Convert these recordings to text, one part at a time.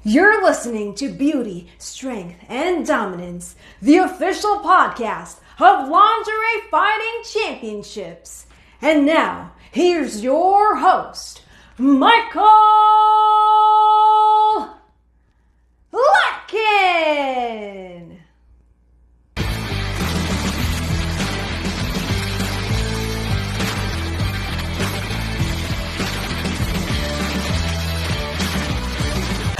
You're listening to Beauty, Strength, and Dominance, the official podcast of Lingerie Fighting Championships. And now, here's your host, Michael Larkin.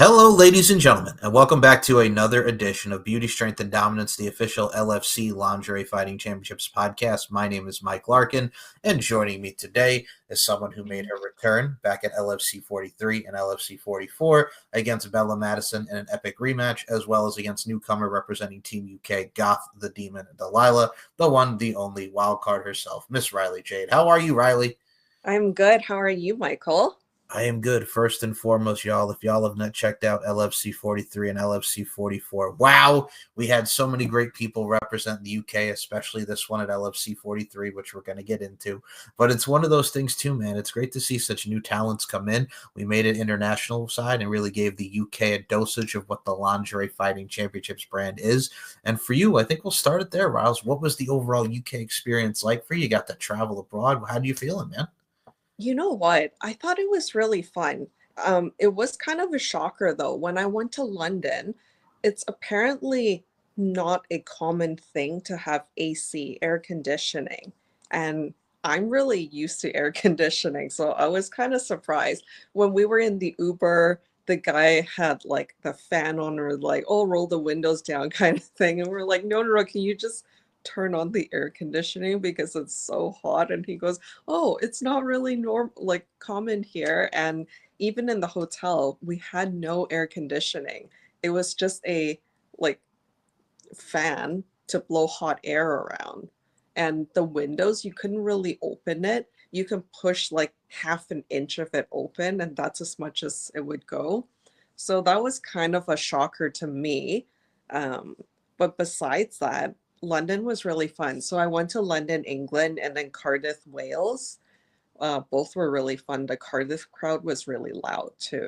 Hello, ladies and gentlemen, and welcome back to another edition of Beauty, Strength, and Dominance, the official LFC Lingerie Fighting Championships podcast. My name is Mike Larkin, and joining me today is someone who made her return back at LFC 43 and LFC 44 against Bella Madisyn in an epic rematch, as well as against newcomer representing Team UK, Goth, the Demon, Delilah, the one, the only wildcard herself, Miss Rylee Jade. How are you, Rylee? I'm good. How are you, Michael? I am good. First and foremost, y'all, if y'all have not checked out LFC 43 and LFC 44, wow, we had so many great people represent the UK, especially this one at LFC 43, which we're going to get into. But it's one of those things too, man. It's great to see such new talents come in. We made it international side and really gave the UK a dosage of what the Lingerie Fighting Championships brand is. And for you, I think we'll start it there, Riles. What was the overall UK experience like for you? You got to travel abroad. How do you feeling, man? You know what? I thought it was really fun. It was kind of a shocker, though. When I went to London, it's apparently not a common thing to have AC, air conditioning. And I'm really used to air conditioning, so I was kind of surprised. When we were in the Uber, the guy had like the fan on or like, oh, roll the windows down kind of thing. And we're like, no, can you just turn on the air conditioning because it's so hot? And he goes, oh, it's not really like common here. And even in the hotel, we had no air conditioning. It was just a like fan to blow hot air around. And the windows, you couldn't really open it. You can push like half an inch of it open, and that's as much as it would go. So that was kind of a shocker to me. But besides that, London was really fun. So I went to London, England, and then Cardiff, Wales. Both were really fun. The Cardiff crowd was really loud too.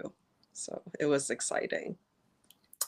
So it was exciting.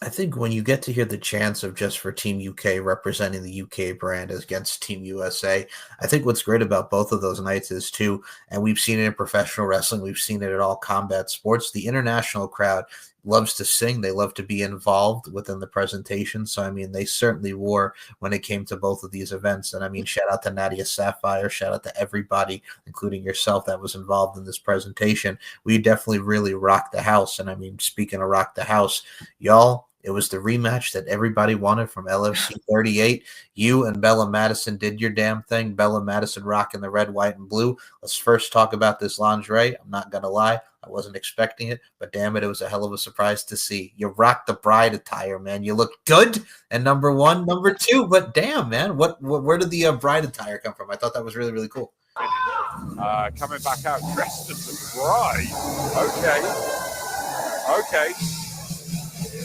I think when you get to hear the chants of just for Team UK representing the UK brand against Team USA, I think what's great about both of those nights is too, and we've seen it in professional wrestling, we've seen it at all combat sports, the international crowd loves to sing. They love to be involved within the presentation. So, I mean, they certainly were when it came to both of these events. And I mean, shout out to Nadia Sapphire, shout out to everybody, including yourself, that was involved in this presentation. We definitely really rocked the house. And I mean, speaking of rock the house, y'all, it was the rematch that everybody wanted from LFC 38. You and Bella Madisyn did your damn thing. Bella Madisyn rocking the red, white, and blue. Let's first talk about this lingerie. I'm not going to lie. I wasn't expecting it, but damn it, it was a hell of a surprise to see. You rocked the bride attire, man. You look good. And number one, number two, but damn, man, where did the bride attire come from? I thought that was really, really cool. Coming back out dressed as the bride. Okay.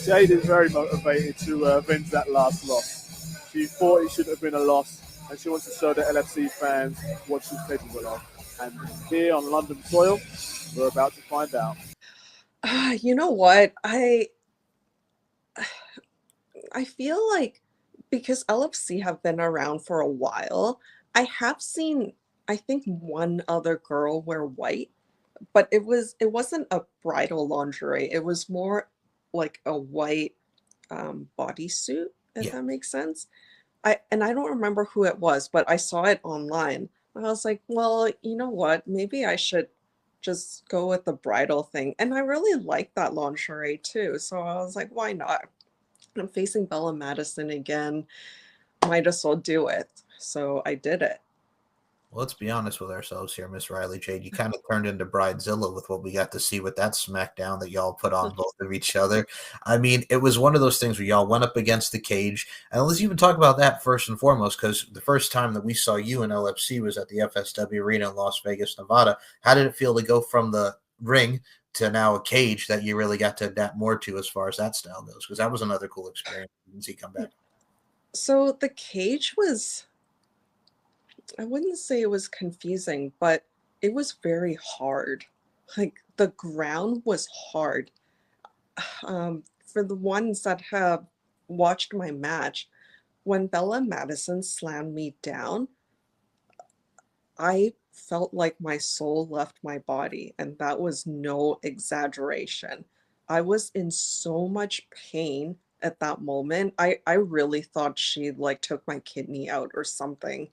Jade is very motivated to avenge that last loss. She thought it should have been a loss, and she wants to show the LFC fans what she's capable of. And here on London soil, we're about to find out. You know what? I feel like because LFC have been around for a while, I have seen, I think, one other girl wear white, but it wasn't a bridal lingerie. It was more like a white bodysuit, if that makes sense. I don't remember who it was, but I saw it online. I was like, well, you know what? Maybe I should just go with the bridal thing. And I really like that lingerie too. So I was like, why not? I'm facing Bella Madisyn again. Might as well do it. So I did it. Well, let's be honest with ourselves here, Miss Rylee Jade. You kind of turned into Bridezilla with what we got to see with that smackdown that y'all put on both of each other. I mean, it was one of those things where y'all went up against the cage. And let's even talk about that first and foremost, because the first time that we saw you in LFC was at the FSW Arena in Las Vegas, Nevada. How did it feel to go from the ring to now a cage that you really got to adapt more to as far as that style goes? Because that was another cool experience to see come back. So the cage was, I wouldn't say it was confusing, but it was very hard. Like the ground was hard. For the ones that have watched my match, when Bella Madisyn slammed me down, I felt like my soul left my body, and that was no exaggeration. I was in so much pain at that moment. I really thought she like took my kidney out or something.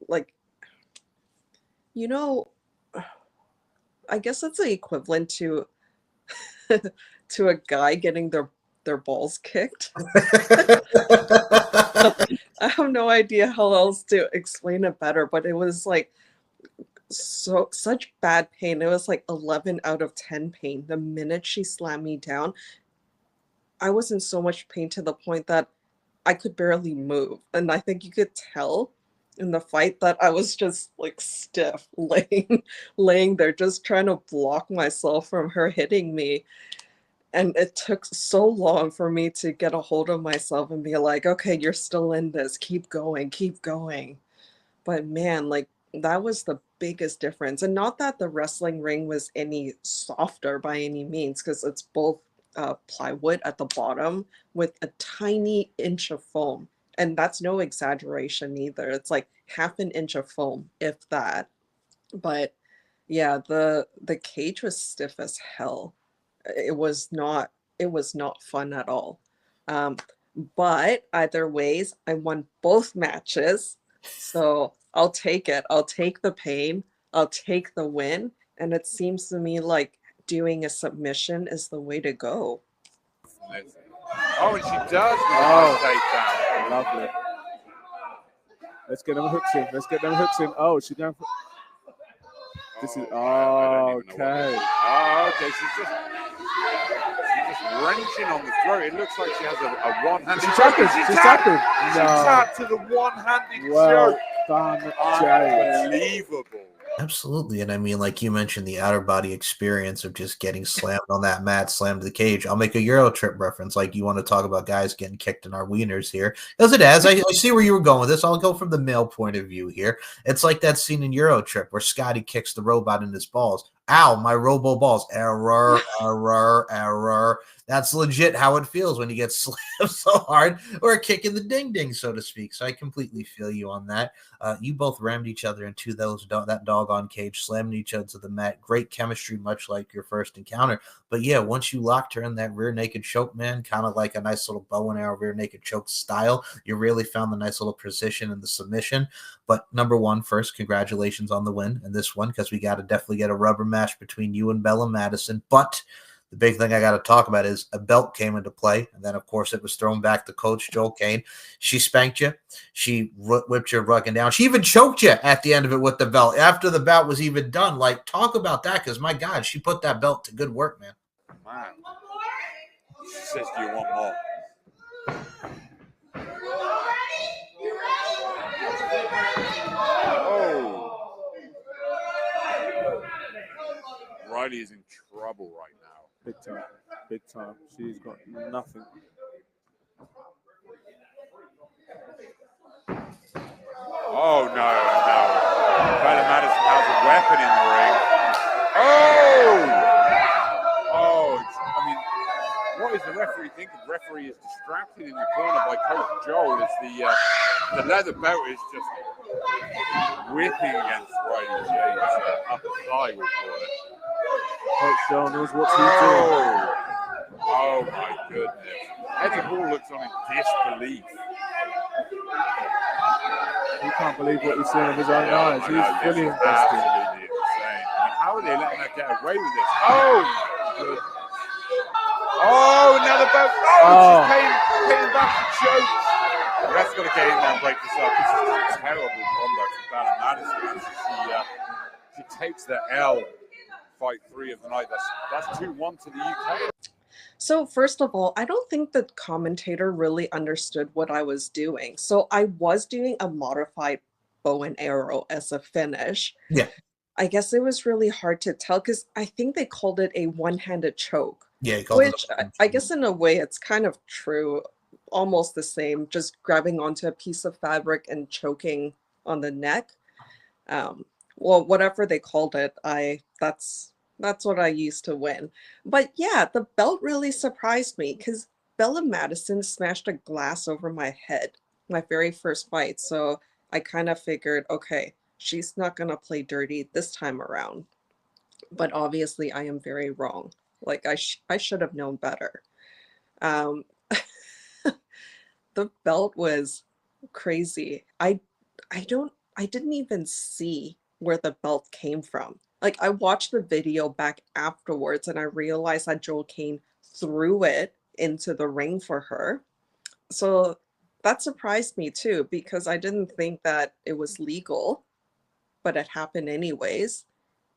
Like, you know, I guess it's the equivalent to to a guy getting their balls kicked. I have no idea how else to explain it better, but it was like such bad pain. It was like 11 out of 10 pain. The minute she slammed me down, I was in so much pain to the point that I could barely move. And I think you could tell in the fight that I was just like stiff, laying there, just trying to block myself from her hitting me. And it took so long for me to get a hold of myself and be like, okay, you're still in this. Keep going, keep going. But man, like that was the biggest difference. And not that the wrestling ring was any softer by any means, because it's both plywood at the bottom with a tiny inch of foam. And that's no exaggeration either. It's like half an inch of foam, if that. But yeah, the cage was stiff as hell. It was not fun at all. Um, but either ways, I won both matches. So I'll take it. I'll take the pain. I'll take the win. And it seems to me like doing a submission is the way to go. Oh, and she does. Oh, lovely. Let's get them hooks in. Let's get them hooks in. Oh, she's going for... This is... Oh, okay. Oh, okay. She's just wrenching on the throat. It looks like she has a one-handed choke. She's tapping. No. She tapped to the one-handed choke. Done, Jade. Unbelievable. Absolutely. And I mean, like you mentioned, the outer body experience of just getting slammed on that mat, slammed to the cage. I'll make a Euro Trip reference. Like you want to talk about guys getting kicked in our wieners here. As it has. I see where you were going with this. I'll go from the male point of view here. It's like that scene in Euro Trip where Scotty kicks the robot in his balls. Ow, my robo balls. Error, error, error. That's legit how it feels when you get slammed so hard, or a kick in the ding-ding, so to speak. So I completely feel you on that. You both rammed each other into that doggone cage, slamming each other to the mat. Great chemistry, much like your first encounter. But yeah, once you locked her in that rear naked choke, man, kind of like a nice little bow and arrow rear naked choke style, you really found the nice little precision in the submission. But number one, first, congratulations on the win in this one, because we got to definitely get a rubber match between you and Bella Madisyn. But the big thing I got to talk about is a belt came into play. And then, of course, it was thrown back to Coach Joel Kane. She spanked you. She whipped your rugging down. She even choked you at the end of it with the belt after the bout was even done. Like, talk about that, because, my God, she put that belt to good work, man. Man. She says, do you want more? Oh. Rylee is in trouble right now. Big time. Big time. She's got nothing. Oh, no. Bella Madisyn has a weapon in the ring. Oh! I mean, what is the referee thinking? The referee is distracted in the corner by Coach Joel as the leather belt is just whipping against Rylee Jade's upper thigh, we'll call it. Coach Joel knows what he's doing. Oh my goodness. Eddie Hall looks on in disbelief. He can't believe what he's seeing with his own eyes. He's fully invested. Absolutely insane. I mean, how are they letting her get away with this? Oh my goodness. Oh, another belt. Oh, she's paying back the choke. The ref's got to get in there and break this up. This is terrible conduct from Bella Madisyn. She takes the L. Fight 3 of the night. That's 2-1 to the UK. So first of all, I don't think the commentator really understood what I was doing. So I was doing a modified bow and arrow as a finish. Yeah. I guess it was really hard to tell because I think they called it a one-handed choke. Yeah, which I guess in a way it's kind of true, almost the same, just grabbing onto a piece of fabric and choking on the neck. Well, whatever they called it, that's That's what I used to win. But yeah, the belt really surprised me because Bella Madison smashed a glass over my head my very first fight. So I kind of figured, okay, she's not going to play dirty this time around. But obviously, I am very wrong. Like, I should have known better. Um, the belt was crazy. I didn't even see where the belt came from. Like I watched the video back afterwards and I realized that Joel Kane threw it into the ring for her. So that surprised me too because I didn't think that it was legal, but it happened anyways.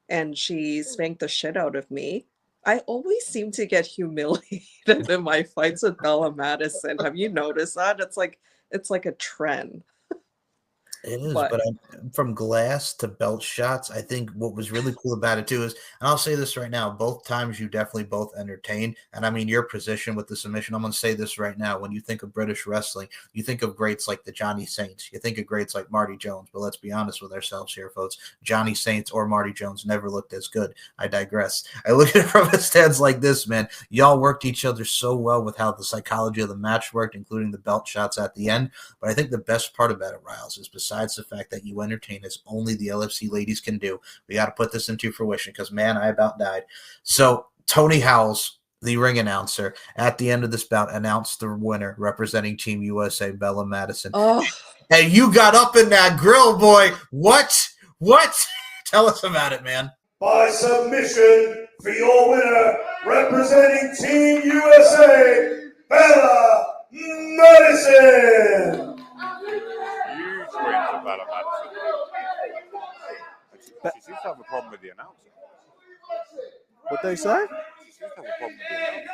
And she spanked the shit out of me. I always seem to get humiliated in my fights with Bella Madison. Have you noticed that? It's like a trend. It is, But but from glass to belt shots, I think what was really cool about it too is, and I'll say this right now, both times you definitely both entertained. And I mean, your position with the submission, I'm going to say this right now. When you think of British wrestling, you think of greats like the Johnny Saints. You think of greats like Marty Jones. But let's be honest with ourselves here, folks. Johnny Saints or Marty Jones never looked as good. I digress. I look at it from a stance like this, man. Y'all worked each other so well with how the psychology of the match worked, including the belt shots at the end. But I think the best part about it, Riles, is besides the fact that you entertain as only the LFC ladies can do, we got to put this into fruition because, man, I about died. So Tony Howells, the ring announcer, at the end of this bout announced the winner representing Team USA, Bella Madisyn. oh, And you got up in that grill, boy. What? Tell us about it, man. By submission for your winner, representing Team USA, Bella Madisyn. Huge win for Bella Madisyn. She seems to have a problem with the announcer. What they say? She seems to have a problem with the announcer.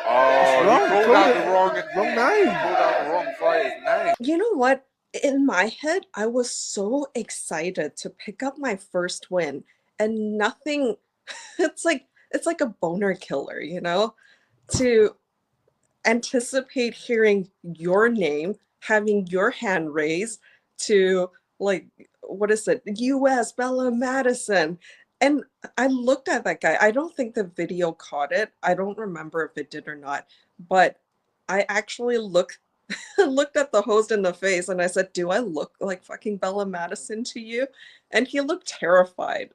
Oh, wrong. he called out the wrong name. He called out the wrong fighter's name. you know what? In my head, I was so excited to pick up my first win and nothing it's like a boner killer, you know? To anticipate hearing your name, having your hand raised to like what is it? US Bella Madisyn. And I looked at that guy. I don't think the video caught it. I don't remember if it did or not, but I actually looked at the host in the face and I said, "Do I look like fucking Bella Madisyn to you?" And he looked terrified.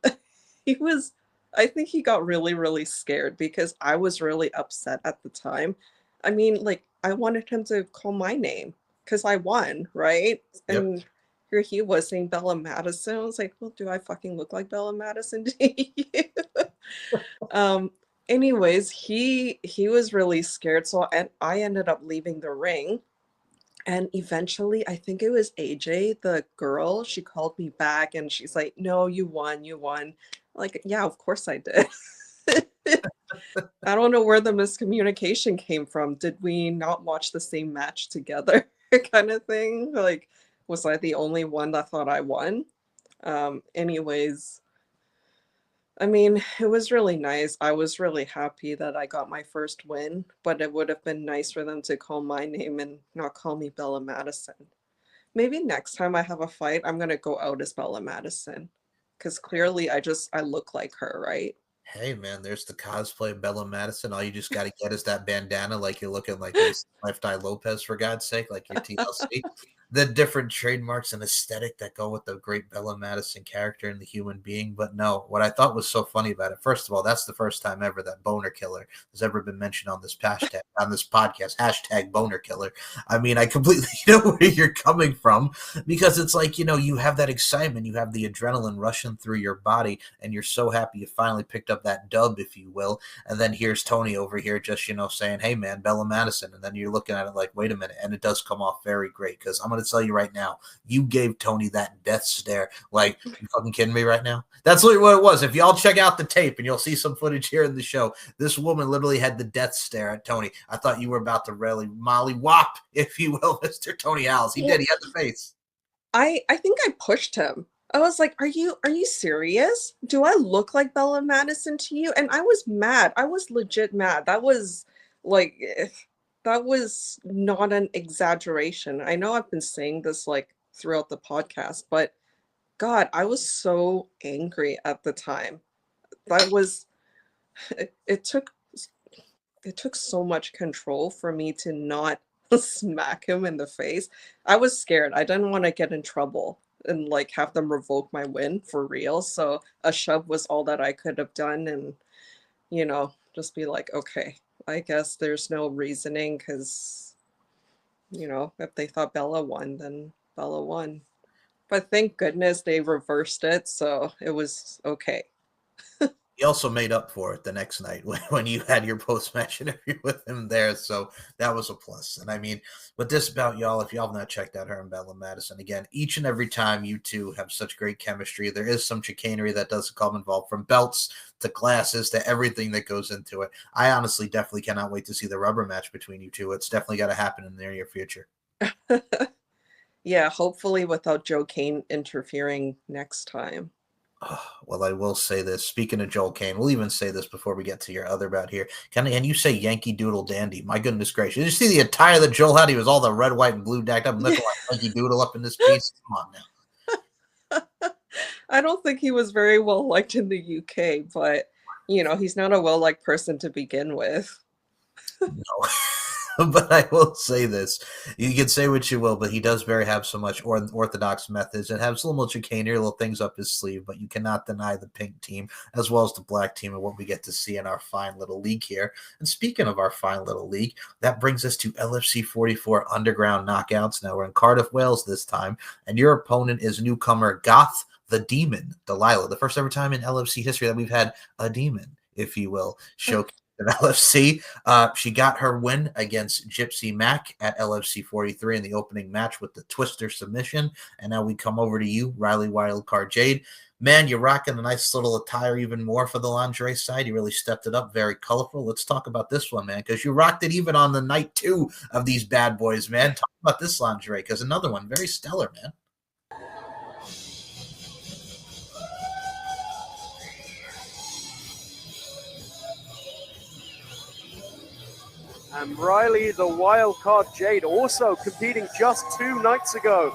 I think he got really, really scared because I was really upset at the time. I mean, like, I wanted him to call my name because I won, right? Yep. And here he was saying Bella Madisyn. I was like, well, do I fucking look like Bella Madisyn to you? Anyways, he was really scared. So I ended up leaving the ring. And eventually, I think it was AJ, the girl, she called me back and she's like, "No, you won, you won." Like, yeah, of course I did. I don't know where the miscommunication came from. Did we not watch the same match together kind of thing? Like, was I the only one that thought I won? Anyways, I mean, it was really nice. I was really happy that I got my first win, but it would have been nice for them to call my name and not call me Bella Madisyn. Maybe next time I have a fight, I'm going to go out as Bella Madisyn because clearly I look like her, right? Hey, man, there's the cosplay of Bella Madisyn. All you just got to get is that bandana like you're looking like Lifetime Lopez, for God's sake, like your TLC. The different trademarks and aesthetic that go with the great Bella Madisyn character and the human being. But no, what I thought was so funny about it, first of all, that's the first time ever that boner killer has ever been mentioned on this hashtag, on this podcast, hashtag boner killer. I mean, I completely know where you're coming from because it's like, you have that excitement, you have the adrenaline rushing through your body, and you're so happy you finally picked up that dub, if you will. And then here's Tony over here just, saying, "Hey, man, Bella Madisyn." And then you're looking at it like, wait a minute. And it does come off very great because I'm going to tell you right now, you gave Tony that death stare. Like, you fucking kidding me right now? That's literally what it was. If y'all check out the tape and you'll see some footage here in the show, this woman literally had the death stare at Tony. I thought you were about to really molly whop, if you will, Mr. Tony Howells. He did. He had the face. I think I pushed him. I was like, are you serious? Do I look like Bella Madisyn to you? And I was mad. I was legit mad. That was not an exaggeration. I know I've been saying this like throughout the podcast, but God, I was so angry at the time. That was it took so much control for me to not smack him in the face. I was scared. I didn't want to get in trouble and like have them revoke my win for real. So a shove was all that I could have done, and just be like, okay, I guess there's no reasoning, because if they thought Bella won, then Bella won. But thank goodness they reversed it, so it was okay. He also made up for it the next night when you had your post-match interview with him there, so that was a plus. And I mean, with this bout, y'all, if y'all have not checked out her and Bella Madisyn, again, each and every time you two have such great chemistry, there is some chicanery that does come involved, from belts to glasses to everything that goes into it. I honestly definitely cannot wait to see the rubber match between you two. It's definitely got to happen in the near future. Yeah, hopefully without Joe Kane interfering next time. Well, I will say this. Speaking of Joel Kane, we'll even say this before we get to your other bout here. Can you say Yankee Doodle Dandy? My goodness gracious. Did you see the attire that Joel had? He was all the red, white, and blue decked up. And look like Yankee Doodle up in this piece. Come on now. I don't think he was very well liked in the UK, but, he's not a well-liked person to begin with. No. But I will say this. You can say what you will, but he does have so much orthodox methods and has little chicanery, little things up his sleeve, but you cannot deny the pink team as well as the black team and what we get to see in our fine little league here. And speaking of our fine little league, that brings us to LFC 44 Underground Knockouts. Now we're in Cardiff, Wales this time, and your opponent is newcomer Goth the Demon, Delilah. The first ever time in LFC history that we've had a demon, if you will, showcase in LFC. She got her win against Gypsy Mac at LFC 43 in the opening match with the Twister submission. And now we come over to you, Rylee Wildcard Jade. Man, you're rocking a nice little attire even more for the lingerie side. You really stepped it up, very colorful. Let's talk about this one, man, because you rocked it even on the night 2 of these bad boys, man. Talk about this lingerie, because another one, very stellar, man. And Rylee, the Wildcard Jade, also competing just 2 nights ago,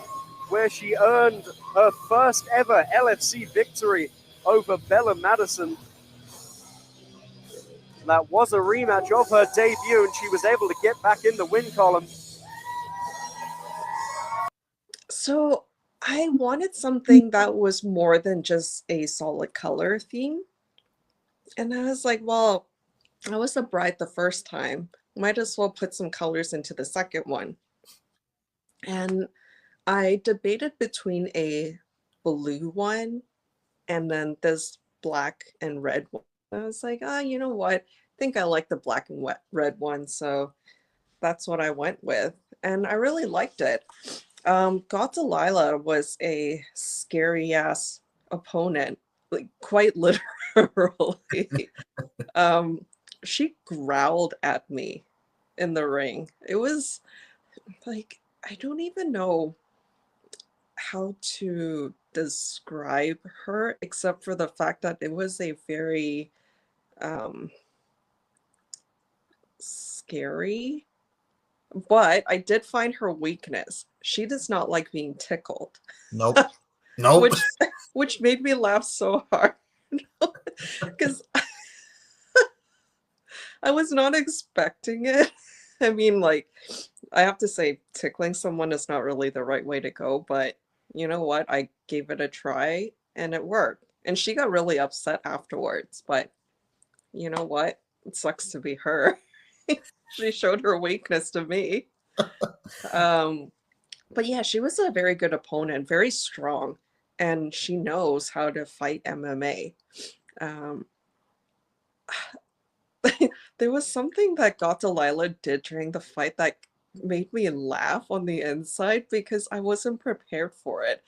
where she earned her first ever LFC victory over Bella Madisyn. That was a rematch of her debut, and she was able to get back in the win column. So I wanted something that was more than just a solid color theme. And I was like, well, I was a bride the first time. Might as well put some colors into the second one. And I debated between a blue one and then this black and red one. I was like, you know what? I think I like the black and red one. So that's what I went with. And I really liked it. Goth Delilah was a scary ass opponent, like quite literally. She growled at me in the ring. It was like, I don't even know how to describe her except for the fact that it was a very scary, but I did find her weakness. She does not like being tickled. Nope. Nope. Which made me laugh so hard because I was not expecting it. I mean, like, I have to say, tickling someone is not really the right way to go, but you know what? I gave it a try and it worked. And she got really upset afterwards, but you know what? It sucks to be her. She showed her weakness to me. But yeah, she was a very good opponent, very strong, and she knows how to fight MMA. There was something that Goth Delilah did during the fight that made me laugh on the inside because I wasn't prepared for it.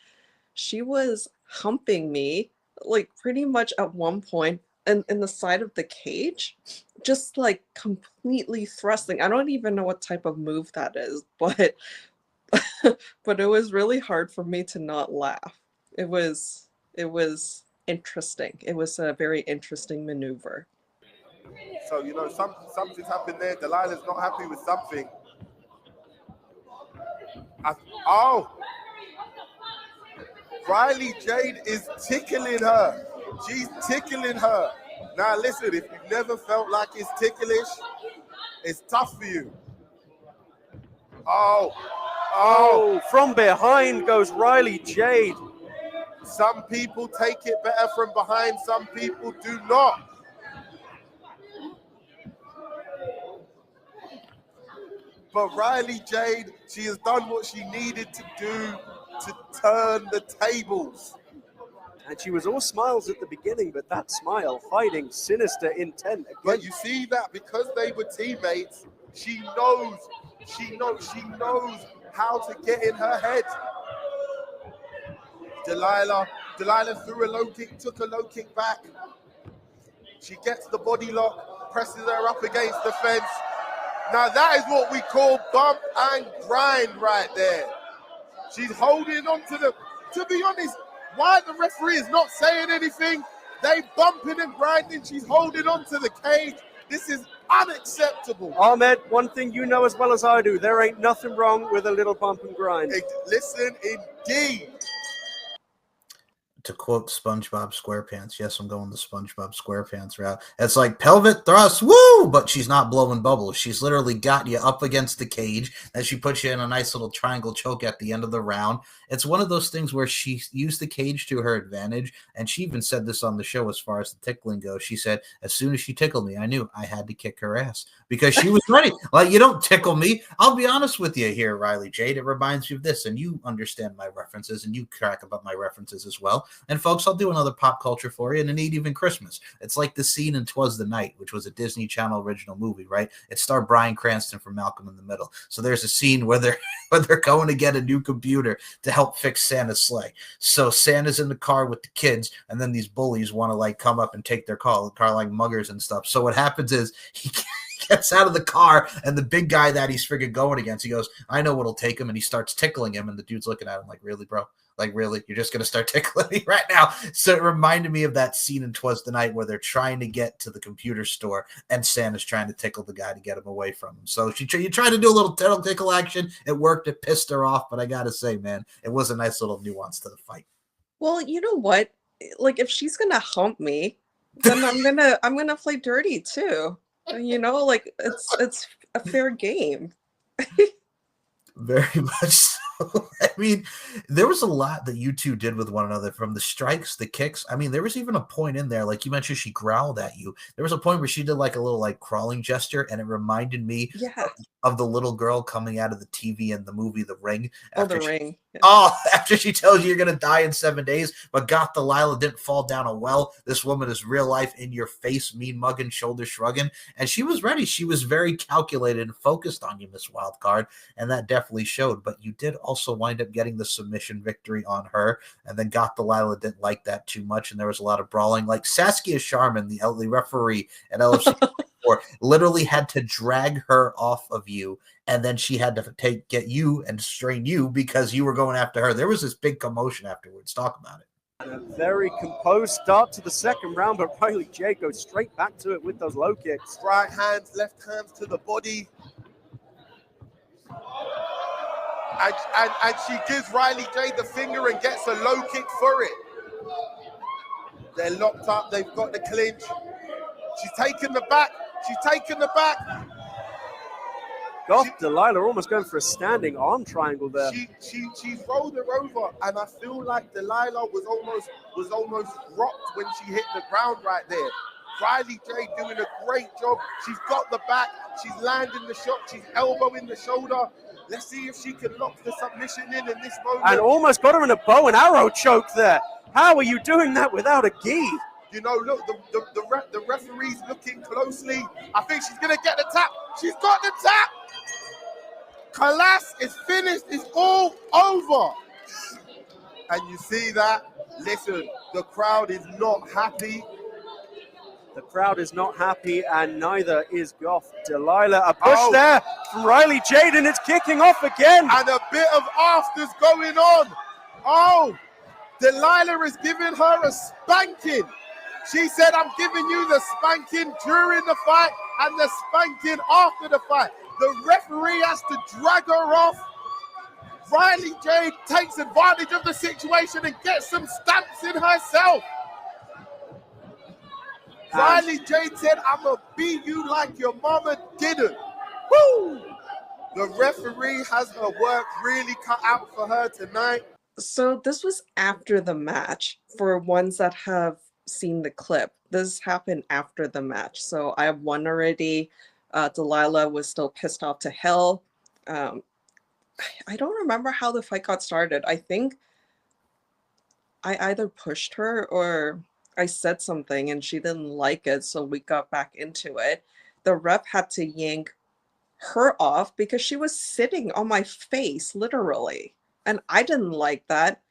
She was humping me, like pretty much at one point in the side of the cage, just like completely thrusting. I don't even know what type of move that is, but but it was really hard for me to not laugh. It was interesting. It was a very interesting maneuver. So, something's happened there. Delilah's not happy with something. Rylee Jade is tickling her. She's tickling her. Now listen, if you've never felt like it's ticklish, it's tough for you. Oh, from behind goes Rylee Jade. Some people take it better from behind, some people do not. But Rylee Jade, she has done what she needed to do to turn the tables. And she was all smiles at the beginning, but that smile hiding sinister intent again. But you see that because they were teammates, she knows how to get in her head. Delilah threw a low kick, took a low kick back. She gets the body lock, presses her up against the fence. Now that is what we call bump and grind right there. She's holding on to be honest, why the referee is not saying anything, they bumping and grinding, she's holding on to the cage. This is unacceptable. Ahmed, one thing you know as well as I do, there ain't nothing wrong with a little bump and grind. Listen, indeed. To quote SpongeBob SquarePants, yes, I'm going the SpongeBob SquarePants route. It's like pelvic thrust, woo! But she's not blowing bubbles. She's literally got you up against the cage, and she puts you in a nice little triangle choke at the end of the round. It's one of those things where she used the cage to her advantage, and she even said this on the show as far as the tickling goes. She said, as soon as she tickled me, I knew I had to kick her ass because she was ready. Like, you don't tickle me. I'll be honest with you here, Rylee Jade. It reminds you of this, and you understand my references, and you crack about my references as well. And folks, I'll do another pop culture for you, and indeed even Christmas. It's like the scene in 'Twas the Night, which was a Disney Channel original movie, right? It starred Bryan Cranston from Malcolm in the Middle. So there's a scene where they're going to get a new computer to help fix Santa's sleigh. So Santa's in the car with the kids, and then these bullies want to like come up and take their car like muggers and stuff. So what happens is he gets out of the car, and the big guy that he's friggin' going against, he goes, I know what'll take him, and he starts tickling him, and the dude's looking at him like, really, bro? Like, really? You're just going to start tickling me right now? So it reminded me of that scene in 'Twas the Night where they're trying to get to the computer store, and Santa's trying to tickle the guy to get him away from him. So you tried to do a little tickle action. It worked. It pissed her off, but I got to say, man, it was a nice little nuance to the fight. Well, you know what? Like, if she's going to hump me, then I'm gonna play dirty too. You know, like it's a fair game. Very much so. I mean, there was a lot that you two did with one another, from the strikes, the kicks. I mean, there was even a point in there, like you mentioned, she growled at you. There was a point where she did like a little like crawling gesture, and it reminded me of the little girl coming out of the TV in the movie The Ring. Ring. Yeah. After she tells you you're going to die in 7 days, but Goth Delilah didn't fall down a well. This woman is real life, in your face, mean mugging, shoulder shrugging. And she was ready. She was very calculated and focused on you, Miss Wildcard. And that definitely showed. But you did also wind up getting the submission victory on her. And then Goth Delilah didn't like that too much. And there was a lot of brawling. Like Saskia Sharman, the referee at LFC, literally had to drag her off of you, and then she had to get you and strain you because you were going after her. There was this big commotion afterwards. Talk about it. And a very composed start to the second round, but Rylee Jade goes straight back to it with those low kicks. Right hands, left hands to the body. And she gives Rylee Jade the finger and gets a low kick for it. They're locked up. They've got the clinch. She's taking the back. Goth Delilah almost going for a standing arm triangle there. She's rolled her over, and I feel like Delilah was almost rocked when she hit the ground right there. Rylee Jade doing a great job. She's got the back. She's landing the shot. She's elbowing the shoulder. Let's see if she can lock the submission in this moment. And almost got her in a bow and arrow choke there. How are you doing that without a gi? You know, look, the referee's looking closely. I think she's going to get the tap. She's got the tap. Kalas is finished. It's all over. And you see that? Listen, the crowd is not happy. The crowd is not happy, and neither is Goth Delilah. A push there from Rylee Jade, and it's kicking off again. And a bit of afters going on. Oh, Delilah is giving her a spanking. She said, I'm giving you the spanking during the fight and the spanking after the fight. The referee has to drag her off. Rylee Jade takes advantage of the situation and gets some stamps in herself. Rylee Jade said, I'm going to beat you like your mama didn't. Woo! The referee has her work really cut out for her tonight. So this was after the match. For ones that have seen the clip, this happened after the match. So I have one already. Delilah was still pissed off to hell. I don't remember how the fight got started. I think I either pushed her or I said something and she didn't like it, so we got back into it. The ref had to yank her off because she was sitting on my face, literally. And I didn't like that.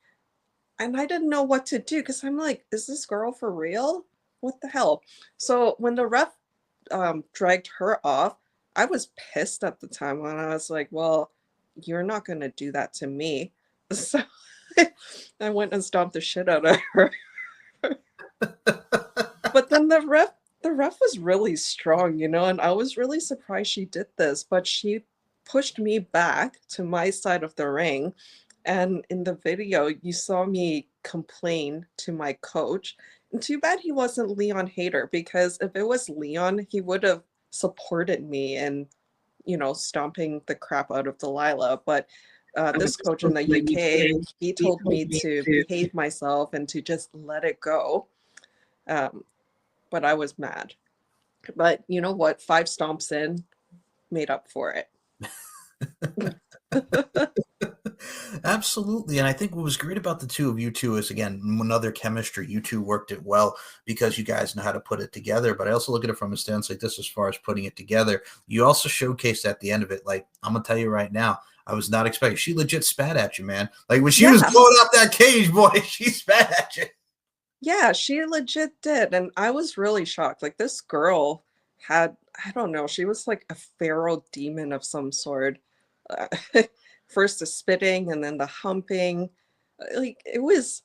And I didn't know what to do because I'm like, is this girl for real? What the hell? So when the ref dragged her off, I was pissed at the time when I was like, well, you're not going to do that to me. So I went and stomped the shit out of her. But then the ref was really strong, you know, and I was really surprised she did this, but she pushed me back to my side of the ring. And in the video, you saw me complain to my coach. And too bad he wasn't Leon Hader, because if it was Leon, he would have supported me in, you know, stomping the crap out of Delilah. But this coach in the UK, he told me to behave myself and to just let it go. But I was mad. But you know what? 5 stomps in, made up for it. Absolutely. And I think what was great about the two of you two is, again, another chemistry. You two worked it well because you guys know how to put it together. But I also look at it from a stance like this as far as putting it together. You also showcased at the end of it, like, I'm going to tell you right now, I was not expecting. She legit spat at you, man. Like, when she was blowing up that cage, boy, she spat at you. Yeah, she legit did. And I was really shocked. Like, this girl had, I don't know, she was like a feral demon of some sort. First the spitting and then the humping. Like, it was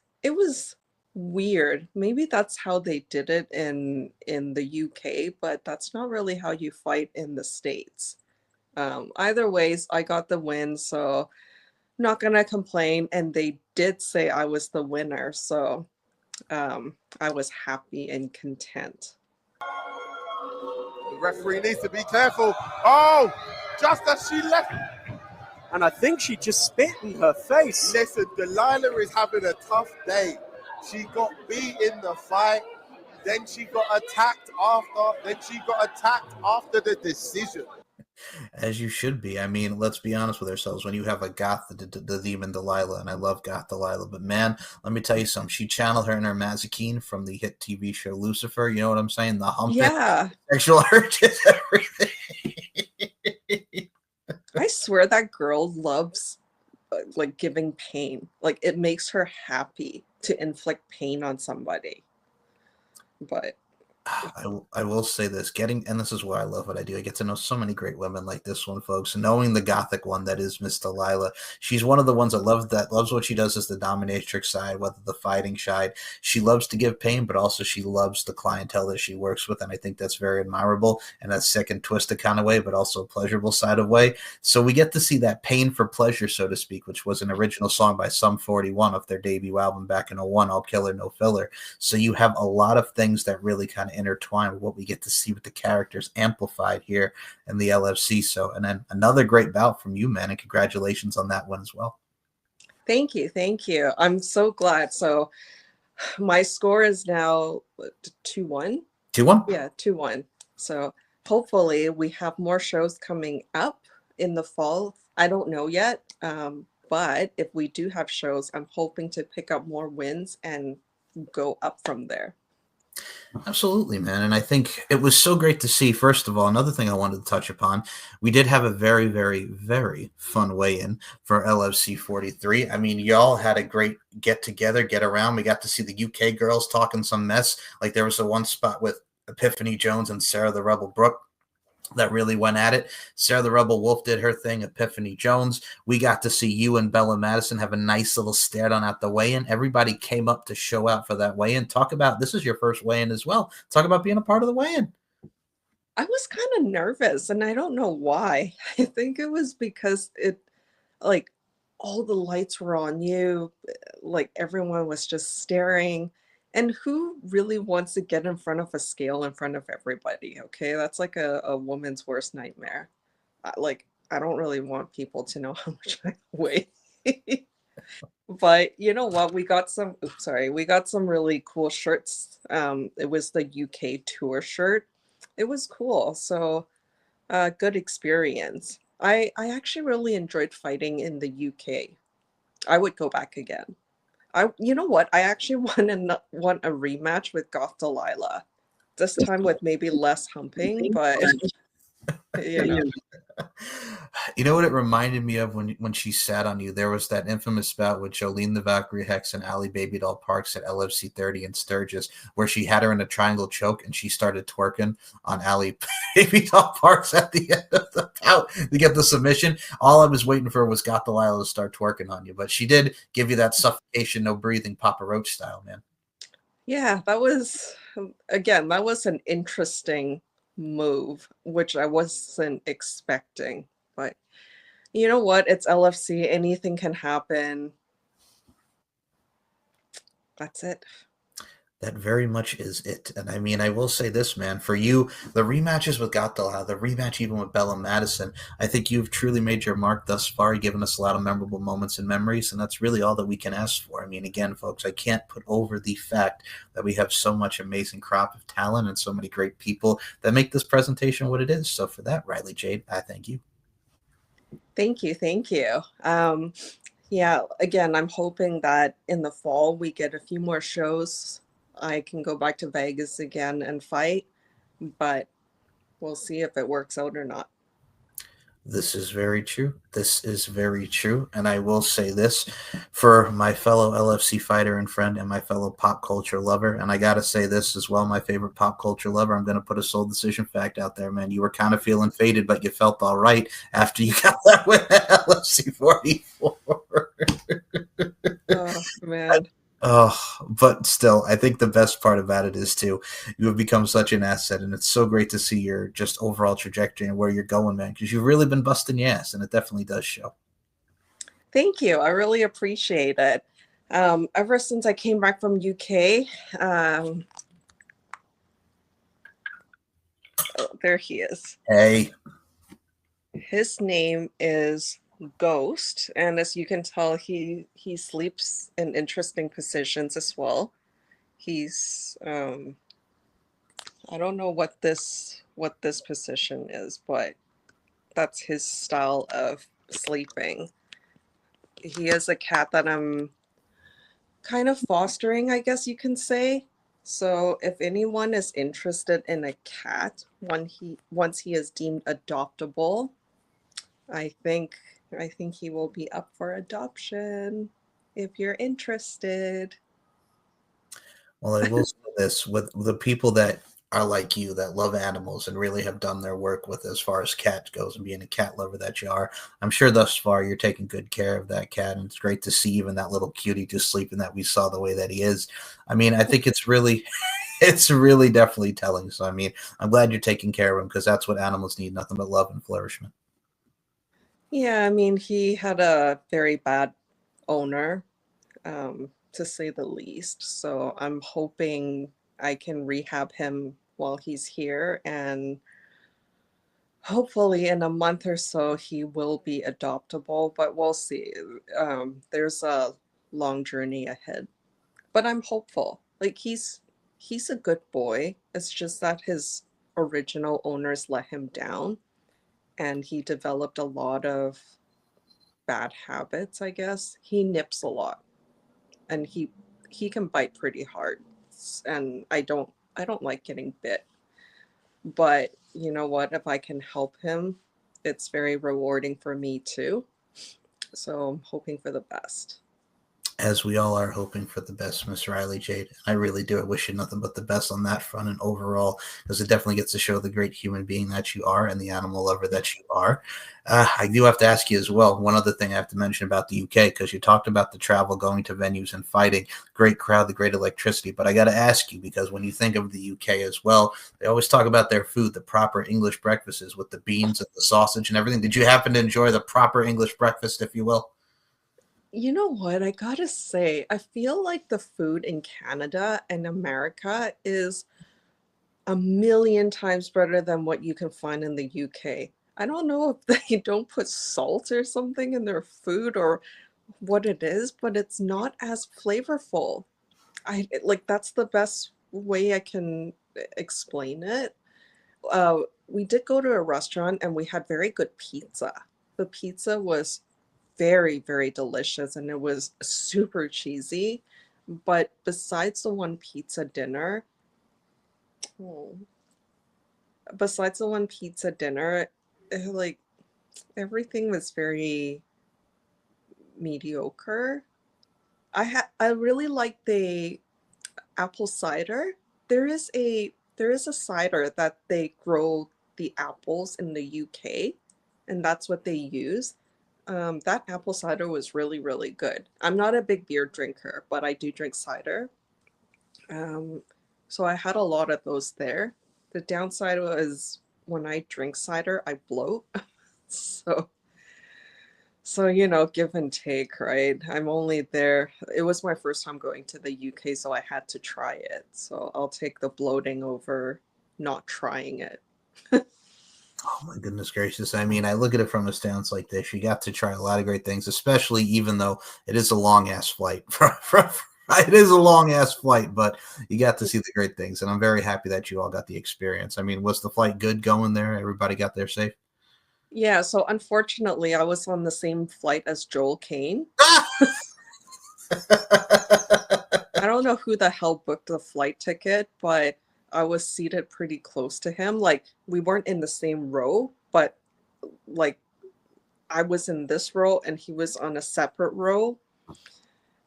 weird. Maybe that's how they did it in the UK, but that's not really how you fight in the States. Either ways, I got the win, so not gonna complain. And they did say I was the winner, so I was happy and content. The referee needs to be careful. Oh, just as she left. And I think she just spit in her face. Listen, Delilah is having a tough day. She got beat in the fight. Then she got attacked after the decision. As you should be. I mean, let's be honest with ourselves. When you have a Goth, the demon Delilah, and I love Goth Delilah, but man, let me tell you something. She channeled her inner Madisyn from the hit TV show Lucifer. You know what I'm saying? The humping, sexual urges, everything. I swear that girl loves like giving pain. Like, it makes her happy to inflict pain on somebody. But I will say this, and this is why I love what I do. I get to know so many great women like this one, folks. And knowing the Gothic one that is Miss Delilah, she's one of the ones that loves what she does as the dominatrix side, whether the fighting side. She loves to give pain, but also she loves the clientele that she works with, and I think that's very admirable in that sick and twisted kind of way, but also a pleasurable side of way. So we get to see that pain for pleasure, so to speak, which was an original song by Sum 41 of their debut album back in 01, All Killer No Filler. So you have a lot of things that really kind of intertwined with what we get to see with the characters amplified here in the LFC. So, and then another great bout from you, man, and congratulations on that one as well. Thank you. I'm so glad. So my score is now 2-1. 2-1? Yeah, 2-1. So hopefully we have more shows coming up in the fall. I don't know yet, but if we do have shows, I'm hoping to pick up more wins and go up from there. Absolutely, man. And I think it was so great to see. First of all, another thing I wanted to touch upon, we did have a very, very, very fun weigh-in for LFC 43. I mean, y'all had a great get-together, get-around. We got to see the UK girls talking some mess. Like, there was the one spot with Epiphany Jones and Sarah the Rebel Brooke that really went at it. Sarah the Rebel Wolf did her thing. Epiphany Jones. We got to see you and Bella Madisyn have a nice little stare down at the weigh-in. Everybody came up to show out for that weigh-in. Talk about, this is your first weigh-in as well. Talk about being a part of the weigh-in. I was kind of nervous, and I don't know why. I think it was because all the lights were on you. Like, everyone was just staring. And who really wants to get in front of a scale in front of everybody? Okay, that's like a woman's worst nightmare. Like, I don't really want people to know how much I weigh. But you know what? We got some, oops, sorry, we got some really cool shirts. It was the UK tour shirt. It was cool. So, good experience. I actually really enjoyed fighting in the UK. I would go back again. You know what? I actually want a rematch with Goth Delilah. This time with maybe less humping, but you know. You know what it reminded me of when she sat on you? There was that infamous bout with Jolene the Valkyrie Hex and Ali Baby Doll Parks at LFC 30 in Sturgis, where she had her in a triangle choke and she started twerking on Ali Baby Doll Parks at the end of the bout to get the submission. All I was waiting for was Goth Delilah to start twerking on you, but she did give you that suffocation, no breathing, Papa Roach style, man. Yeah, that was an interesting move, which I wasn't expecting. But you know what? It's LFC. Anything can happen. That's it. That very much is it. And I mean, I will say this, man, for you, the rematches with Gatala, the rematch even with Bella Madisyn, I think you've truly made your mark thus far, given us a lot of memorable moments and memories, and that's really all that we can ask for. I mean, again, folks, I can't put over the fact that we have so much amazing crop of talent and so many great people that make this presentation what it is. So for that, Rylee Jade, I thank you. Thank you. Thank you. Yeah, again, I'm hoping that in the fall we get a few more shows. I can go back to Vegas again and fight, but we'll see if it works out or not. This is very true. This is very true. And I will say this for my fellow LFC fighter and friend and my fellow pop culture lover. And I got to say this as well, my favorite pop culture lover. I'm going to put a sole decision fact out there, man. You were kind of feeling faded, but you felt all right after you got that win at LFC 44. Oh, man. Oh, but still, I think the best part about it is too, you have become such an asset, and it's so great to see your just overall trajectory and where you're going, man, because you've really been busting your ass, and it definitely does show. Thank you. I really appreciate it. Ever since I came back from UK, oh, there he is. Hey. His name is Ghost, and as you can tell, he sleeps in interesting positions as well. He's I don't know what this position is, but that's his style of sleeping. He is a cat that I'm kind of fostering, I guess you can say. So if anyone is interested in a cat once he is deemed adoptable, I think he will be up for adoption if you're interested. Well, I will say this, with the people that are like you, that love animals and really have done their work with as far as cat goes and being a cat lover that you are, I'm sure thus far you're taking good care of that cat, and it's great to see even that little cutie just sleeping that we saw the way that he is. I mean, I think it's really definitely telling. So, I mean, I'm glad you're taking care of him, because that's what animals need, nothing but love and flourishment. Yeah, I mean, he had a very bad owner, to say the least. So I'm hoping I can rehab him while he's here, and hopefully in a month or so he will be adoptable, but we'll see. There's a long journey ahead, but I'm hopeful. Like, he's a good boy. It's just that his original owners let him down, and he developed a lot of bad habits, I guess. He nips a lot, and he can bite pretty hard, and I don't like getting bit. But you know what? If I can help him, it's very rewarding for me too. So I'm hoping for the best. As we all are hoping for the best, Miss Rylee Jade. I really do. I wish you nothing but the best on that front and overall, because it definitely gets to show the great human being that you are and the animal lover that you are. I do have to ask you as well, one other thing I have to mention about the UK, because you talked about the travel, going to venues and fighting, great crowd, the great electricity. But I got to ask you, because when you think of the UK as well, they always talk about their food, the proper English breakfasts with the beans and the sausage and everything. Did you happen to enjoy the proper English breakfast, if you will? You know what? I gotta say, I feel like the food in Canada and America is a million times better than what you can find in the UK. I don't know if they don't put salt or something in their food or what it is, but it's not as flavorful. Like that's the best way I can explain it. We did go to a restaurant and we had very good pizza. The pizza was very, very delicious and it was super cheesy. But besides the one pizza dinner, oh, besides the one pizza dinner, like everything was very mediocre. I really like the apple cider. There is a cider that they grow the apples in the UK, and that's what they use. That apple cider was really, really good. I'm not a big beer drinker, but I do drink cider. Um, so I had a lot of those there. The downside was when I drink cider, I bloat. So give and take, right? I'm only there. It was my first time going to the UK, so I had to try it. So I'll take the bloating over not trying it. Oh my goodness gracious. I mean, I look at it from a stance like this. You got to try a lot of great things, especially even though it is a long ass flight. It is a long ass flight, but you got to see the great things. And I'm very happy that you all got the experience. I mean, was the flight good going there? Everybody got there safe? Yeah, so unfortunately, I was on the same flight as Joel Kane. I don't know who the hell booked the flight ticket, but I was seated pretty close to him. Like, we weren't in the same row, but like I was in this row and he was on a separate row.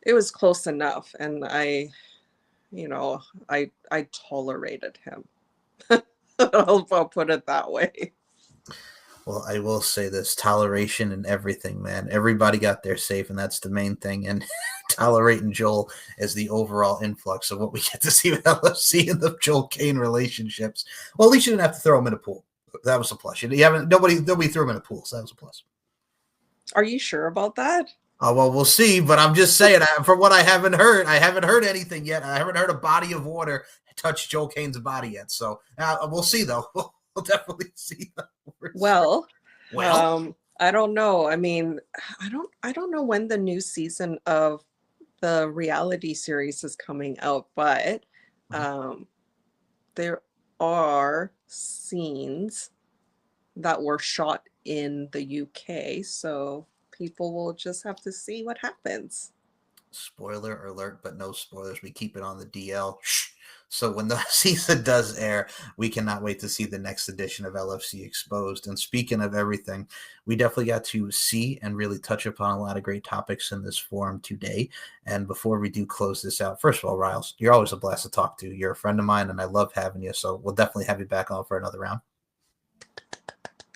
It was close enough, and I tolerated him. I'll put it that way. Well, I will say this: toleration and everything, man. Everybody got there safe, and that's the main thing. And tolerating Joel is the overall influx of what we get to see with LFC and the Joel Kane relationships. Well, at least you didn't have to throw him in a pool. That was a plus. Nobody threw him in a pool, so that was a plus. Are you sure about that? Well, we'll see. But I'm just saying, from what I haven't heard anything yet. I haven't heard a body of water touch Joel Kane's body yet. So we'll see, though. We'll definitely see. Well, I don't know. I mean, I don't know when the new season of the reality series is coming out, but there are scenes that were shot in the UK, so people will just have to see what happens. Spoiler alert, but no spoilers. We keep it on the DL. So when the season does air, we cannot wait to see the next edition of LFC Exposed. And speaking of everything, we definitely got to see and really touch upon a lot of great topics in this forum today. And before we do close this out, first of all, Riles, you're always a blast to talk to. You're a friend of mine, and I love having you. So we'll definitely have you back on for another round.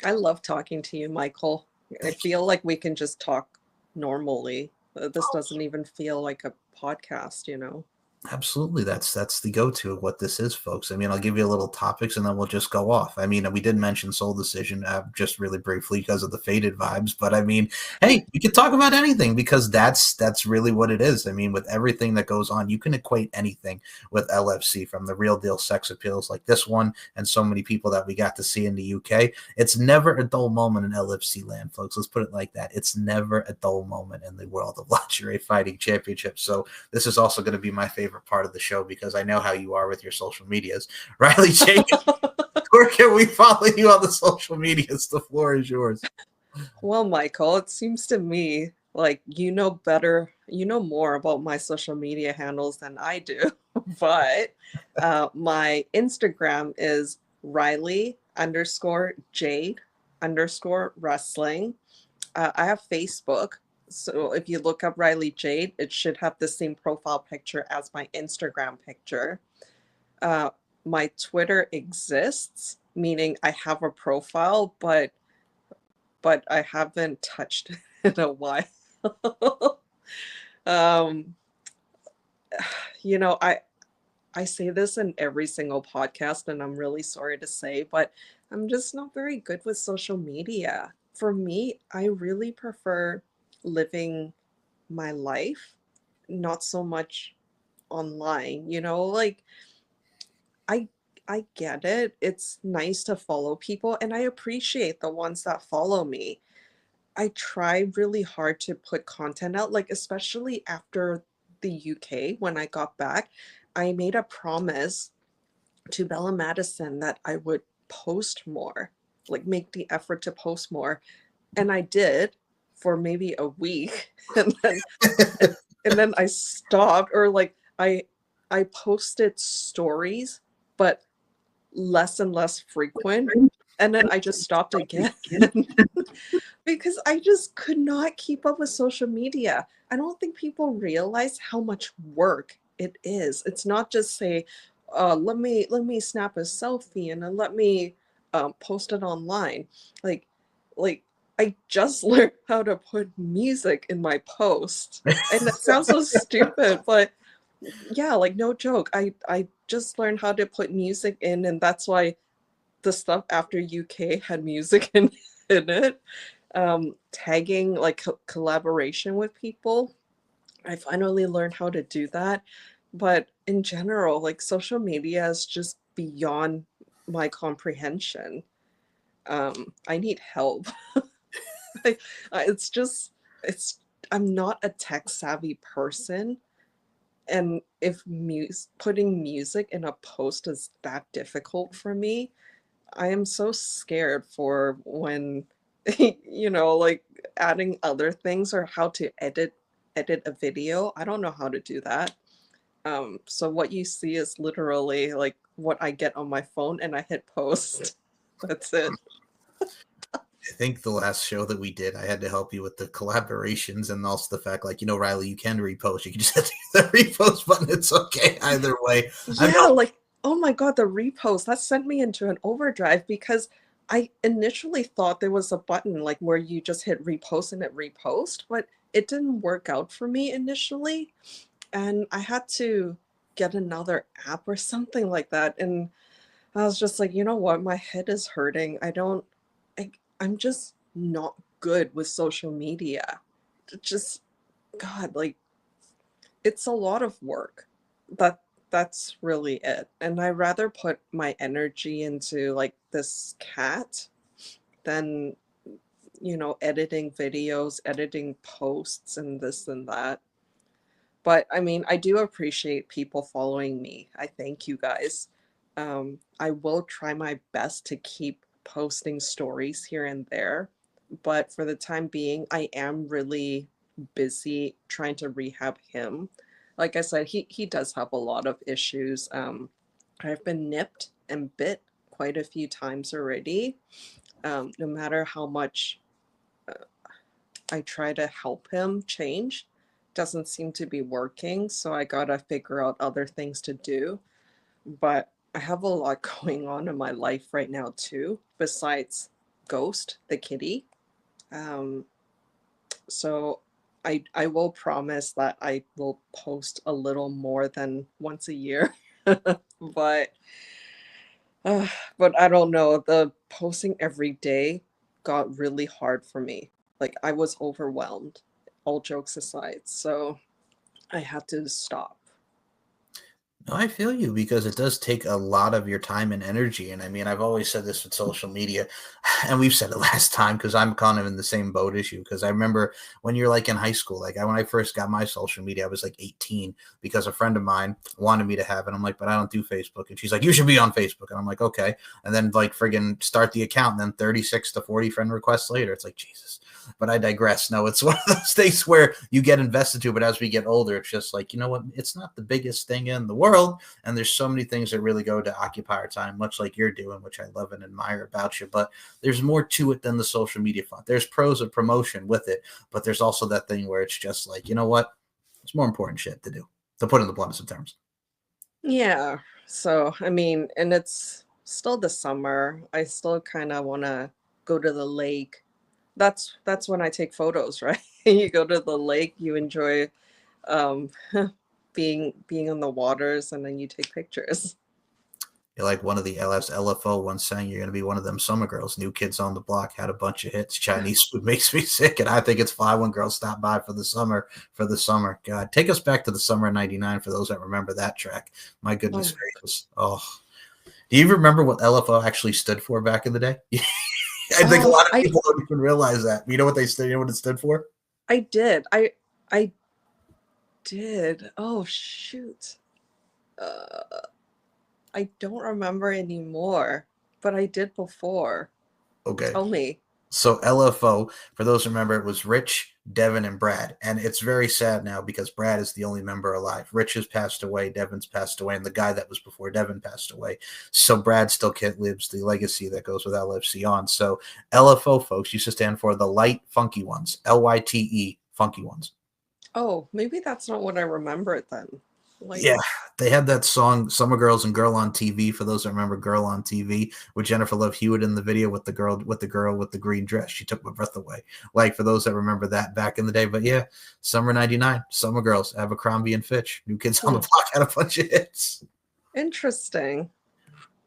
I love talking to you, Michael. I feel like we can just talk normally. This doesn't even feel like a podcast, Absolutely. That's the go-to of what this is, folks. I mean, I'll give you a little topics and then we'll just go off. I mean, we did mention Soul Decision just really briefly because of the Faded vibes, but I mean, hey, you can talk about anything because that's really what it is. I mean, with everything that goes on, you can equate anything with LFC, from the real deal sex appeals like this one and so many people that we got to see in the UK. It's never a dull moment in LFC land, folks. Let's put it like that. It's never a dull moment in the world of lingerie fighting championships. So this is also going to be my favorite part of the show because I know how you are with your social medias. Rylee Jade, where can we follow you on the social medias? The floor is yours. Well, Michael, it seems to me like you know more about my social media handles than I do. But my Instagram is Rylee_Jade_wrestling. I have Facebook. So if you look up Rylee Jade, it should have the same profile picture as my Instagram picture. My Twitter exists, meaning I have a profile, but I haven't touched it in a while. I say this in every single podcast, and I'm really sorry to say, but I'm just not very good with social media. For me, I really prefer living my life, not so much online, you know, like I I get it. It's nice to follow people and I appreciate the ones that follow me. I try really hard to put content out, like especially after the UK when I got back, I made a promise to Bella Madisyn that I would post more, like make the effort to post more. And I did for maybe a week and then I stopped, or like I posted stories but less and less frequent, and then I just stopped again because I just could not keep up with social media. I don't think people realize how much work it is. It's not just say, let me snap a selfie and then let me post it online. Like like I just learned how to put music in my post, and that sounds so stupid, but yeah, like no joke. I just learned how to put music in, and that's why the stuff after UK had music in it. Tagging, like collaboration with people. I finally learned how to do that. But in general, like social media is just beyond my comprehension. I need help. I, it's just, it's, I'm not a tech savvy person. And if putting music in a post is that difficult for me, I am so scared for when, you know, like adding other things or how to edit a video. I don't know how to do that. So what you see is literally like what I get on my phone and I hit post. That's it. I think the last show that we did, I had to help you with the collaborations and also the fact, like, you know, Rylee, you can repost. You can just hit the repost button. It's okay either way. Yeah, like, oh my God, the repost, that sent me into an overdrive because I initially thought there was a button like where you just hit repost and it repost, but it didn't work out for me initially. And I had to get another app or something like that. And I was just like, you know what? My head is hurting. I'm just not good with social media. Just, God, like, it's a lot of work. That that's really it. And I rather put my energy into like this cat than, you know, editing videos, editing posts and this and that. But I mean, I do appreciate people following me. I thank you guys. I will try my best to keep posting stories here and there, but for the time being, I am really busy trying to rehab him. Like I said, he does have a lot of issues. I've been nipped and bit quite a few times already. No matter how much I try to help him change, doesn't seem to be working. So I gotta figure out other things to do. But I have a lot going on in my life right now too, besides Ghost, the kitty. Um, so I will promise that I will post a little more than once a year. but but I don't know. The posting every day got really hard for me. Like I was overwhelmed, all jokes aside. So I had to stop. No, I feel you because it does take a lot of your time and energy. And I mean, I've always said this with social media, and we've said it last time because I'm kind of in the same boat as you. Because I remember when you're like in high school, like when I first got my social media, I was like 18 because a friend of mine wanted me to have it. I'm like, but I don't do Facebook. And she's like, you should be on Facebook. And I'm like, okay. And then like friggin' start the account, and then 36 to 40 friend requests later, it's like, Jesus. But I digress. No, it's one of those things where you get invested to, but as we get older, it's just like, you know what? It's not the biggest thing in the world. And there's so many things that really go to occupy our time, much like you're doing, which I love and admire about you. But there's more to it than the social media font. There's pros of promotion with it, but there's also that thing where it's just like, you know what? It's more important shit to do, to put in the bluntest of terms. Yeah. So, I mean, and it's still the summer. I still kind of want to go to the lake. That's when I take photos, right? You go to the lake, you enjoy um being on the waters, and then you take pictures. You're like one of the LFO once saying you're going to be one of them summer girls. New Kids on the Block had a bunch of hits. Chinese food makes me sick, and I think it's fly when girls stop by for the summer. God, take us back to the summer of '99 for those that remember that track. My goodness gracious. Oh, do you even remember what LFO actually stood for back in the day? I think a lot of people don't even realize that. You know what they stood? You know what it stood for? I did. I did. Oh shoot. I don't remember anymore, but I did before. Okay. Tell me. So LFO, for those who remember, it was Rich, Devin, and Brad. And it's very sad now because Brad is the only member alive. Rich has passed away, Devin's passed away, and the guy that was before Devin passed away. So Brad still lives the legacy that goes with LFC on. So LFO, folks, used to stand for the Light Funky Ones, LYTE Funky Ones. Oh, maybe that's not what I remember it then. Yeah, they had that song "Summer Girls" and "Girl on TV." For those that remember "Girl on TV" with Jennifer Love Hewitt in the video with the girl with the green dress. She took my breath away. Like for those that remember that back in the day. But yeah, summer '99, Summer Girls, Abercrombie and Fitch, New Kids on the Block had a bunch of hits. Interesting.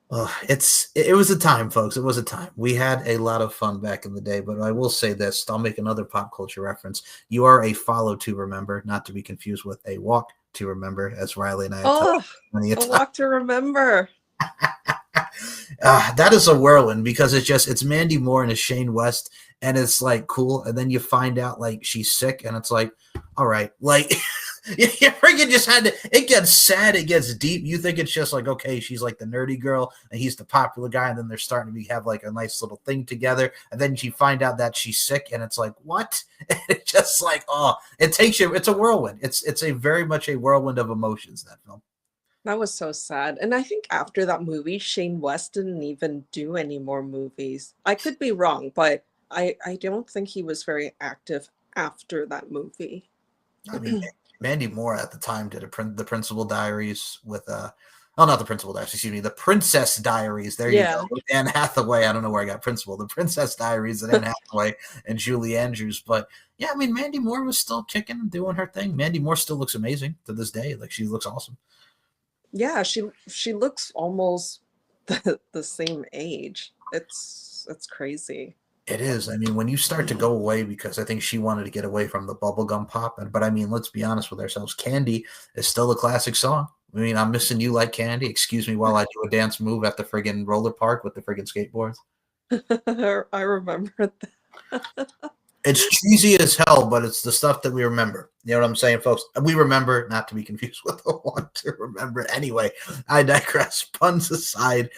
It was a time, folks. It was a time. We had a lot of fun back in the day, but I will say this. I'll make another pop culture reference. You are a follow to remember, not to be confused with a walk to remember, as Rylee and I have many a walk to remember. That is a whirlwind because it's Mandy Moore and it's Shane West, and it's like cool, and then you find out like she's sick, and it's like, all right, like you freaking just had to. It gets sad, it gets deep. You think it's just like, okay, she's like the nerdy girl and he's the popular guy, and then they're starting to have like a nice little thing together, and then you find out that she's sick, and it's like, what? And it's just like, it takes you. It's a whirlwind. It's a very much a whirlwind of emotions, that film. That was so sad. And I think after that movie, Shane West didn't even do any more movies. I could be wrong, but I don't think he was very active after that movie. I mean, Mandy Moore at the time did the Principal Diaries with not the Principal Diaries, excuse me, the Princess Diaries. There you go. With Anne Hathaway. I don't know where I got Principal. The Princess Diaries and Anne Hathaway and Julie Andrews. But yeah, I mean, Mandy Moore was still kicking and doing her thing. Mandy Moore still looks amazing to this day. Like she looks awesome. Yeah, she looks almost the same age. It's crazy. It is. I mean, when you start to go away, because I think she wanted to get away from the bubblegum pop. But I mean, let's be honest with ourselves. Candy is still a classic song. I mean, I'm missing you like candy. Excuse me while I do a dance move at the friggin' roller park with the friggin' skateboards. I remember that. It's cheesy as hell, but it's the stuff that we remember. You know what I'm saying, folks? We remember, not to be confused with the one to remember. Anyway, I digress. Puns aside,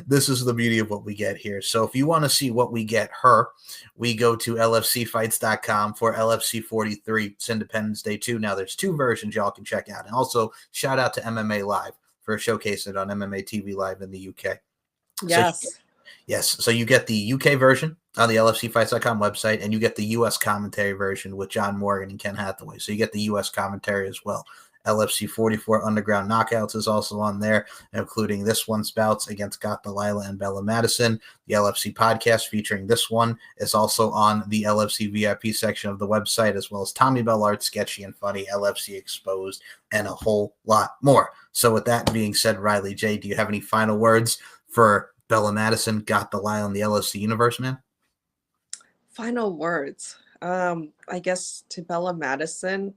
this is the beauty of what we get here. So if you want to see what we get her, we go to lfcfights.com for LFC 43. It's Independence Day 2. Now there's two versions y'all can check out. And also shout out to MMA Live for showcasing it on MMA TV Live in the UK. Yes. So you get the UK version on the LFCfights.com website, and you get the U.S. commentary version with John Morgan and Ken Hathaway. So you get the U.S. commentary as well. LFC 44 Underground Knockouts is also on there, including this one's bouts against Goth, Delilah, and Bella Madisyn. The LFC podcast featuring this one is also on the LFC VIP section of the website, as well as Tommy Bell Art, Sketchy and Funny, LFC Exposed, and a whole lot more. So with that being said, Rylee Jade, do you have any final words for Bella Madisyn, Goth, Delilah, and the LFC universe, man? Final words. I guess to Bella Madisyn,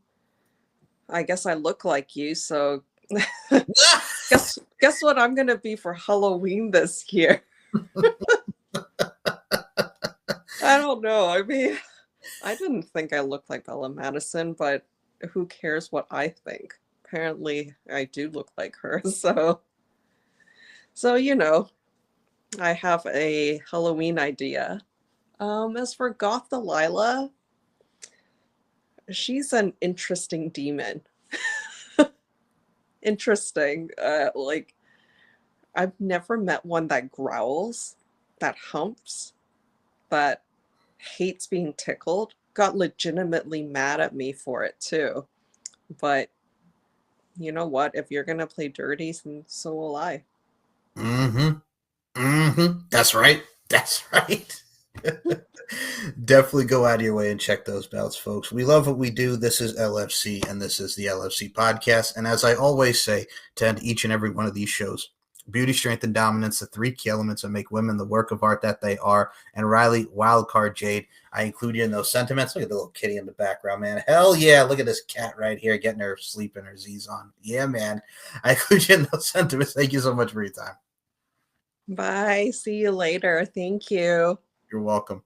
I guess I look like you, so guess what I'm gonna be for Halloween this year. I don't know. I mean, I didn't think I looked like Bella Madisyn, but who cares what I think? Apparently, I do look like her. So you know, I have a Halloween idea. As for Goth Delilah, she's an interesting demon. Interesting. Like, I've never met one that growls, that humps, that hates being tickled. Got legitimately mad at me for it too. But you know what? If you're gonna play dirty, then so will I. That's right. Definitely go out of your way and check those bouts, folks. We love what we do. This is LFC, and this is the LFC podcast. And as I always say to end each and every one of these shows, beauty, strength, and dominance, the three key elements that make women the work of art that they are. And Rylee, wildcard Jade, I include you in those sentiments. Look at the little kitty in the background, man. Hell yeah. Look at this cat right here getting her sleep and her Z's on. Yeah, man. I include you in those sentiments. Thank you so much for your time. Bye. See you later. Thank you. You're welcome.